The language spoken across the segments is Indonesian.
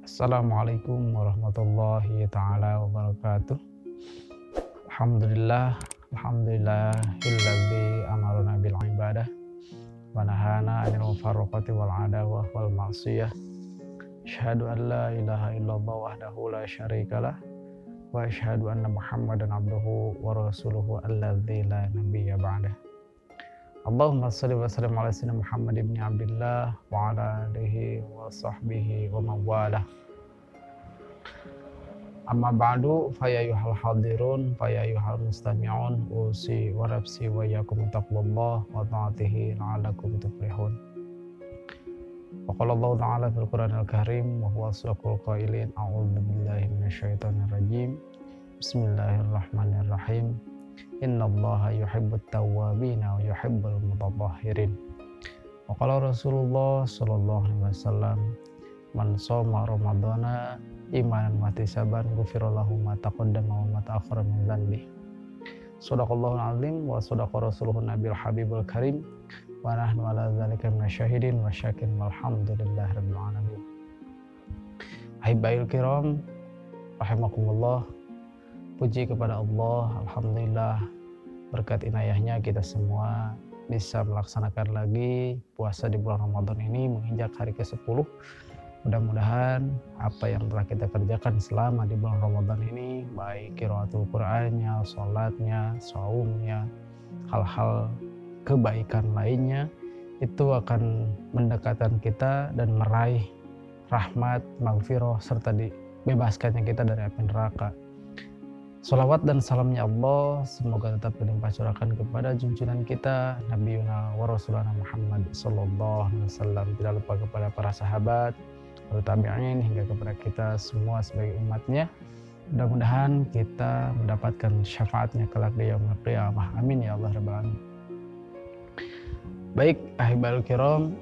Assalamualaikum warahmatullahi taala wabarakatuh. Alhamdulillahilladzi amarna bil ibadah wa nahana 'anil mufarraqati wal 'adawah wal ma'siyah. Asyhadu an la ilaha illallah wahdahu la syarikalah wa asyhadu anna Muhammadan abduhu wa rasuluhu alladzi la nabiyya ba'dah. Allahumma shalli wa sallim ala sayyidina Muhammad ibn Abdillah wa ala alihi wa sahbihi wa mawalah. Amma ba'du fa ya ayyuhal hadirun fa ya ayyuhal mustami'un usi wa nafsi wa iyyakum taqwallah wa ta'atihi la'allakum tuflihun. Wa qala Allah ta'ala fil Qur'anil Karim wa huwa asdaqul qailin a'udzu billahi minasyaitonir rajim. Bismillahirrahmanirrahim. Innallaha yuhibbut tawwabina wa yuhibbul mutatahhirin. Wa qala Rasulullah sallallahu alaihi wasallam, man shoma ramadhana imanan wa ihtisaban ghufira lahu ma taqaddama wa ma ta'akhkhara min dhanbi. Shadaqallahul azim wa shadaqa rasuluhun nabiyul habibul karim wa nahnu ala dzalika minasyahidin wa syakirin walhamdulillahi rabbil alamin. Ahibail kiram rahimakumullah. Puji kepada Allah, alhamdulillah berkat inayahnya kita semua bisa melaksanakan lagi puasa di bulan Ramadan ini menginjak hari ke-10. Mudah-mudahan apa yang telah kita kerjakan selama di bulan Ramadan ini, baik qiraatul Qur'annya, sholatnya, saumnya, hal-hal kebaikan lainnya, itu akan mendekatkan kita dan meraih rahmat, maghfirah, serta dibebaskannya kita dari api neraka. Sholawat dan salamnya Allah semoga tetap berlimpah curahkan kepada junjungan kita Nabi Yuna wa Rasulana Muhammad sallallahu alaihi wasallam, tidak lupa kepada para sahabat, para tabi'in, hingga kepada kita semua sebagai umatnya. Mudah-mudahan kita mendapatkan syafaatnya kelak di yaumil qiyamah. Amin ya Allah rabbal alamin. Baik ahibal kiram,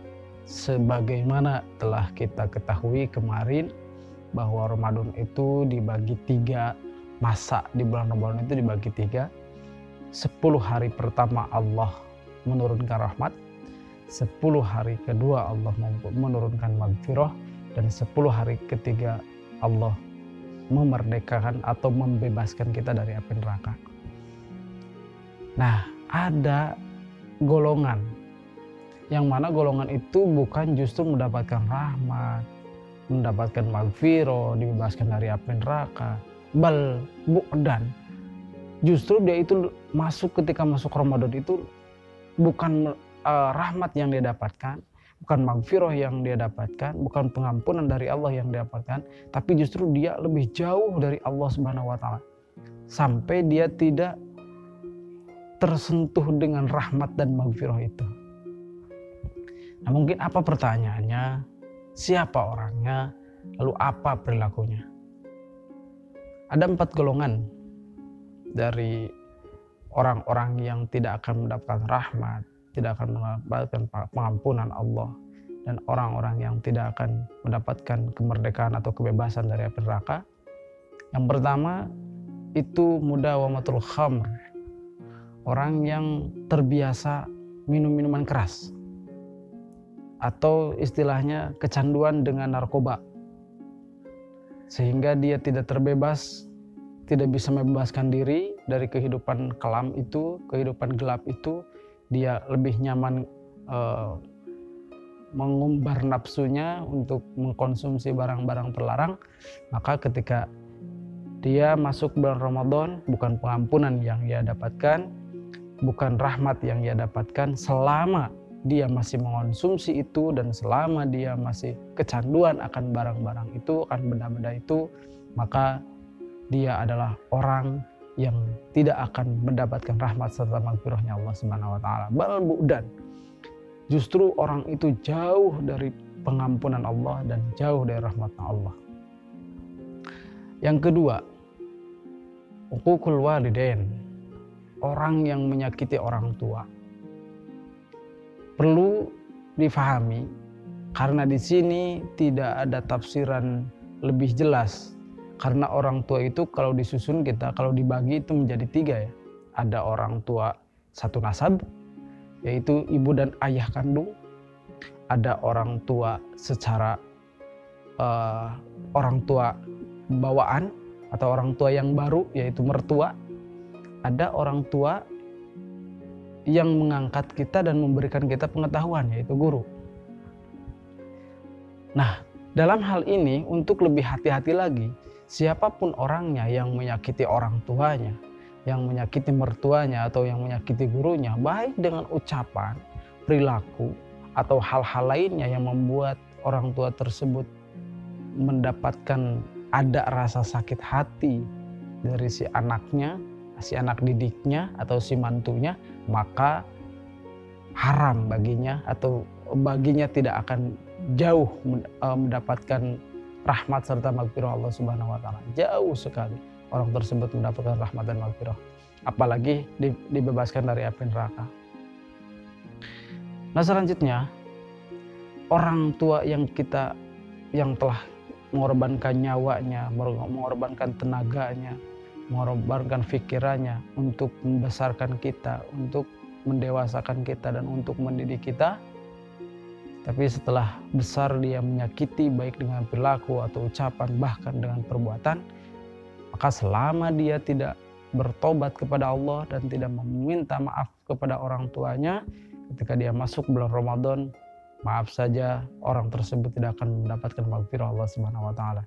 sebagaimana telah kita ketahui kemarin bahwa Ramadan itu dibagi tiga. Masa di bulan Ramadan itu dibagi tiga. 10 hari pertama Allah menurunkan rahmat, 10 hari kedua Allah menurunkan maghfirah, dan 10 hari ketiga Allah memerdekakan atau membebaskan kita dari api neraka. Nah, ada golongan yang mana golongan itu bukan justru mendapatkan rahmat, mendapatkan maghfirah, dibebaskan dari api neraka, bal bu'dan, justru dia itu ketika masuk Ramadan itu bukan rahmat yang dia dapatkan, bukan maghfirah yang dia dapatkan, bukan pengampunan dari Allah yang dia dapatkan, tapi justru dia lebih jauh dari Allah Subhanahu wa taala sampai dia tidak tersentuh dengan rahmat dan maghfirah itu. Nah, mungkin apa pertanyaannya? Siapa orangnya? Lalu apa perilakunya? Ada 4 golongan dari orang-orang yang tidak akan mendapatkan rahmat, tidak akan mendapatkan pengampunan Allah, dan orang-orang yang tidak akan mendapatkan kemerdekaan atau kebebasan dari api neraka. Yang pertama itu mudawamatul khamr, orang yang terbiasa minum minuman keras, atau istilahnya kecanduan dengan narkoba, sehingga dia tidak terbebas, tidak bisa membebaskan diri dari kehidupan kelam itu, kehidupan gelap itu. Dia lebih nyaman mengumbar nafsunya untuk mengkonsumsi barang-barang terlarang. Maka ketika dia masuk bulan Ramadan, bukan pengampunan yang ia dapatkan, bukan rahmat yang ia dapatkan selama dia masih mengonsumsi itu, dan selama dia masih kecanduan akan barang-barang itu, akan benda-benda itu, maka dia adalah orang yang tidak akan mendapatkan rahmat serta maghfirahnya Allah Subhanahu wa taala. Bal bu'dan, justru orang itu jauh dari pengampunan Allah dan jauh dari rahmatnya Allah. Yang kedua, uququl walidain, orang yang menyakiti orang tua. Perlu difahami karena di sini tidak ada tafsiran lebih jelas, karena orang tua itu kalau disusun kita, kalau dibagi itu menjadi 3 ya. Ada orang tua satu nasab, yaitu ibu dan ayah kandung. Ada orang tua secara orang tua bawaan atau orang tua yang baru, yaitu mertua. Ada orang tua yang mengangkat kita dan memberikan kita pengetahuan, yaitu guru. Nah, dalam hal ini untuk lebih hati-hati lagi, siapapun orangnya yang menyakiti orang tuanya, yang menyakiti mertuanya atau yang menyakiti gurunya, baik dengan ucapan, perilaku, atau hal-hal lainnya yang membuat orang tua tersebut mendapatkan ada rasa sakit hati dari si anaknya, si anak didiknya atau si mantunya, maka haram baginya atau baginya tidak akan jauh mendapatkan rahmat serta maghfirah Allah Subhanahu wa taala. Jauh sekali orang tersebut mendapatkan rahmat dan maghfirah, apalagi dibebaskan dari api neraka. Nah, selanjutnya orang tua yang telah mengorbankan nyawanya, mengorbankan tenaganya, mengorbankan pikirannya untuk membesarkan kita, untuk mendewasakan kita dan untuk mendidik kita. Tapi setelah besar dia menyakiti baik dengan perilaku atau ucapan, bahkan dengan perbuatan, maka selama dia tidak bertobat kepada Allah dan tidak meminta maaf kepada orang tuanya, ketika dia masuk bulan Ramadan, maaf saja orang tersebut tidak akan mendapatkan maghfirah Allah Subhanahu wa taala.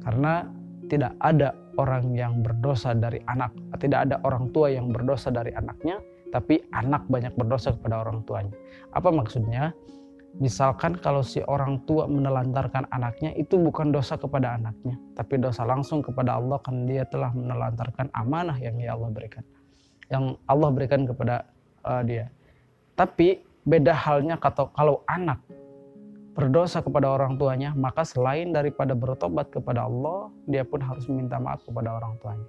Karena tidak ada orang yang berdosa dari anak, tidak ada orang tua yang berdosa dari anaknya, tapi anak banyak berdosa kepada orang tuanya. Apa maksudnya? Misalkan kalau si orang tua menelantarkan anaknya, itu bukan dosa kepada anaknya, tapi dosa langsung kepada Allah karena dia telah menelantarkan amanah yang Allah berikan, yang Allah berikan kepada dia. Tapi beda halnya kalau anak berdosa kepada orang tuanya, maka selain daripada bertobat kepada Allah, dia pun harus meminta maaf kepada orang tuanya.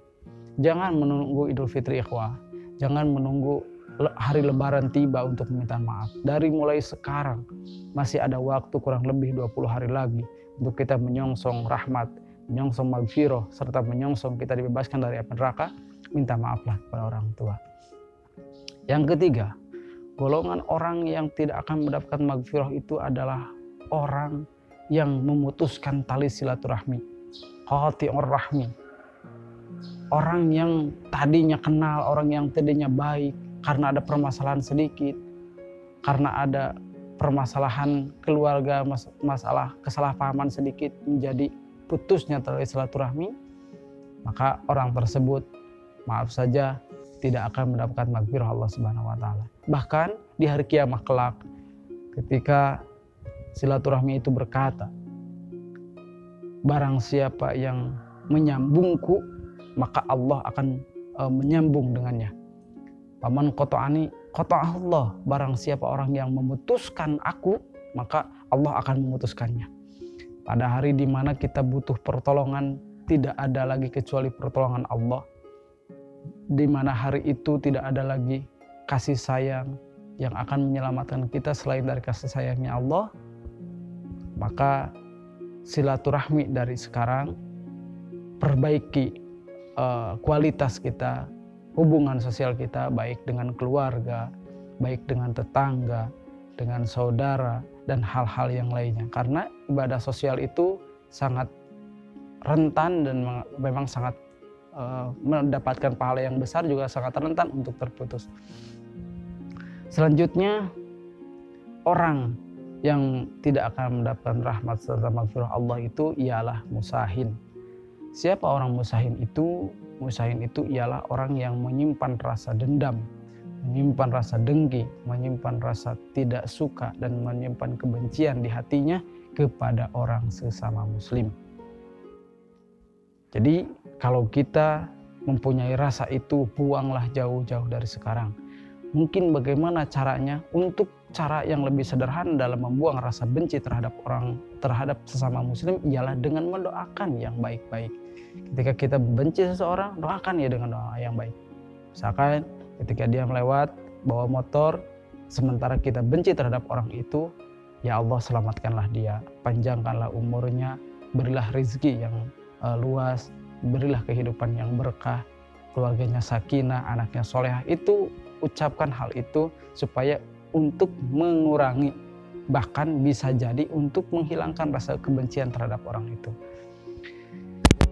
Jangan menunggu Idul Fitri ikhwah, jangan menunggu hari Lebaran tiba untuk meminta maaf. Dari mulai sekarang masih ada waktu kurang lebih 20 hari lagi untuk kita menyongsong rahmat, menyongsong maghfirah, serta menyongsong kita dibebaskan dari api neraka. Minta maaflah kepada orang tua. Yang ketiga, golongan orang yang tidak akan mendapatkan maghfirah itu adalah orang yang memutuskan tali silaturahmi, qati'ur rahmi. Orang yang tadinya kenal, orang yang tadinya baik, karena ada permasalahan sedikit, karena ada permasalahan keluarga, masalah kesalahpahaman sedikit, menjadi putusnya tali silaturahmi, maka orang tersebut, maaf saja, tidak akan mendapatkan maghfirah Allah Subhanahu wa taala. Bahkan di hari kiamat kelak, ketika silaturahmi itu berkata, barang siapa yang menyambungku, maka Allah akan menyambung dengannya. Paman qata'ani qata'ahullah, barang siapa orang yang memutuskan aku, maka Allah akan memutuskannya. Pada hari di mana kita butuh pertolongan, tidak ada lagi kecuali pertolongan Allah. Di mana hari itu tidak ada lagi kasih sayang yang akan menyelamatkan kita selain dari kasih sayangnya Allah, maka silaturahmi dari sekarang, perbaiki kualitas kita, hubungan sosial kita, baik dengan keluarga, baik dengan tetangga, dengan saudara, dan hal-hal yang lainnya. Karena ibadah sosial itu sangat rentan dan memang sangat mendapatkan pahala yang besar, juga sangat rentan untuk terputus. Selanjutnya, orang yang tidak akan mendapatkan rahmat serta maghfirah Allah itu ialah musahin. Siapa orang musahin itu? Musahin itu ialah orang yang menyimpan rasa dendam, menyimpan rasa dengki, menyimpan rasa tidak suka, dan menyimpan kebencian di hatinya kepada orang sesama muslim. Jadi kalau kita mempunyai rasa itu, buanglah jauh-jauh dari sekarang. Mungkin bagaimana caranya? Untuk cara yang lebih sederhana dalam membuang rasa benci terhadap sesama muslim ialah dengan mendoakan yang baik-baik. Ketika kita benci seseorang, doakan ya dengan doa yang baik. Misalkan ketika dia melewat bawa motor, sementara kita benci terhadap orang itu, ya Allah selamatkanlah dia, panjangkanlah umurnya, berilah rezeki yang luas, berilah kehidupan yang berkah, keluarganya sakinah, anaknya solehah. Itu ucapkan hal itu supaya untuk mengurangi bahkan bisa jadi untuk menghilangkan rasa kebencian terhadap orang itu.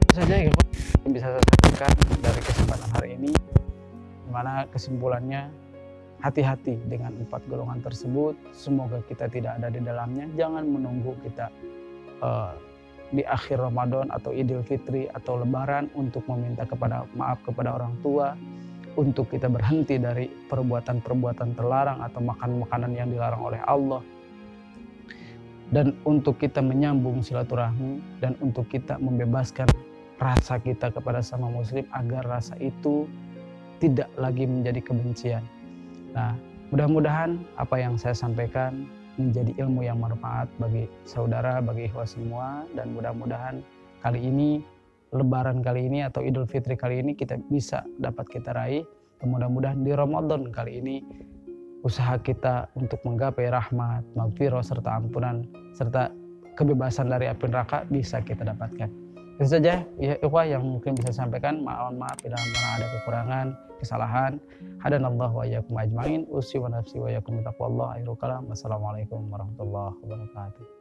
Itu saja yang bisa saya sampaikan dari kesempatan hari ini, dimana kesimpulannya hati-hati dengan 4 golongan tersebut. Semoga kita tidak ada di dalamnya. Jangan menunggu kita di akhir Ramadan atau Idul Fitri atau Lebaran untuk meminta maaf kepada orang tua, untuk kita berhenti dari perbuatan-perbuatan terlarang atau makan makanan yang dilarang oleh Allah, dan untuk kita menyambung silaturahmi, dan untuk kita membebaskan rasa kita kepada sama muslim agar rasa itu tidak lagi menjadi kebencian. Nah, mudah-mudahan apa yang saya sampaikan menjadi ilmu yang bermanfaat bagi saudara, bagi ikhwah semua, dan mudah-mudahan kali ini, Lebaran kali ini atau Idul Fitri kali ini dapat kita raih. Dan mudah-mudahan di Ramadan kali ini usaha kita untuk menggapai rahmat, maghfirah serta ampunan serta kebebasan dari api neraka bisa kita dapatkan. Itu saja ya ikhwah yang mungkin bisa sampaikan. Mohon maaf bila mana ada kekurangan, kesalahan. Hadanallahu wa iyyakum ajmain. Usi wa nafsi wa iyyakum bitaqwallah. Akhirul kalam. Wassalamualaikum warahmatullahi wabarakatuh.